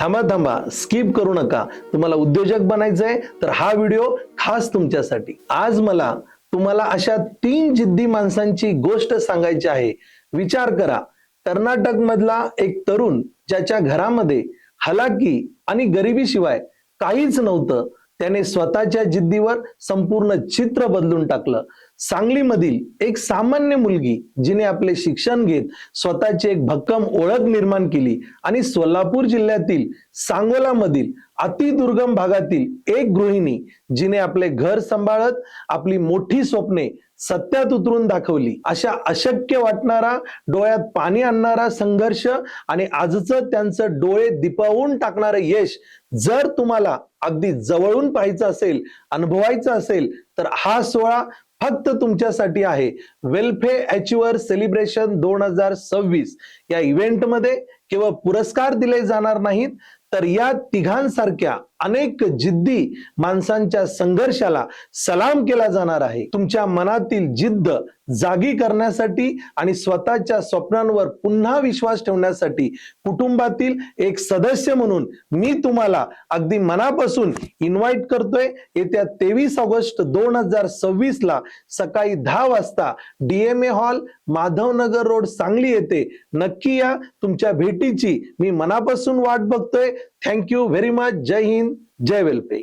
थांबा थांबा, स्किप करू नका। तुम्हाला उद्योजक बनायचंय तर हा व्हिडिओ खास तुमच्यासाठी। आज मला तुम्हाला अशा 3 जिद्दी माणसांची गोष्ट सांगायची आहे। विचार करा, कर्नाटक मधला एक तरुण ज्याच्या घरामध्ये हलाकी आणि गरिबीशिवाय काहीच नव्हतं, त्याने स्वतःच्या जिद्दीवर संपूर्ण चित्र बदलून टाकलं। सांगलीमधील एक सामान्य मुलगी जिने आपले शिक्षण घेत स्वतःची एक भक्कम ओळख निर्माण केली आणि सोलापूर जिल्ह्यातील सांगोलामधील अतिदुर्गम भागातील एक गृहिणी जिने आपले घर सांभाळत आपली मोठी स्वप्ने सत्यात उतरून दाखवली। अशा अशक्य वाटणारा, डोळ्यात पाणी आणणारा संघर्ष आणि आजचं त्यांचं डोळे दिपवून टाकणारं यश जर तुम्हाला अगदी जवळून पाहायचं असेल, अनुभवायचं असेल, तर हा सोहळा फक्त तुमच्यासाठी आहे। वेल्फेअर अचिव्हर सेलिब्रेशन 2026 या इव्हेंटमध्ये केवळ पुरस्कार दिले जाणार नाहीत, तर या तिघांसारख्या अनेक जिद्दी माणसांच्या संघर्षाला सलाम केला जाणार आहे। तुमच्या मनातील जिद्द जागी करण्यासाठी आणि स्वतःच्या स्वप्नांवर पुन्हा विश्वास ठेवण्यासाठी कुटुंबातील एक सदस्य म्हणून मी तुम्हाला अगदी मनापासून इन्व्हाइट करतोय। येत्या 23 ऑगस्ट 2026 ला सकाळी 10 वाजता DMA hall, Madhavnagar road, Sangli येथे नक्की या। तुमच्या भेटीची मी मनापासून वाट बघतोय। Thank you very much. जय हिंद, जय वेल्फेअर।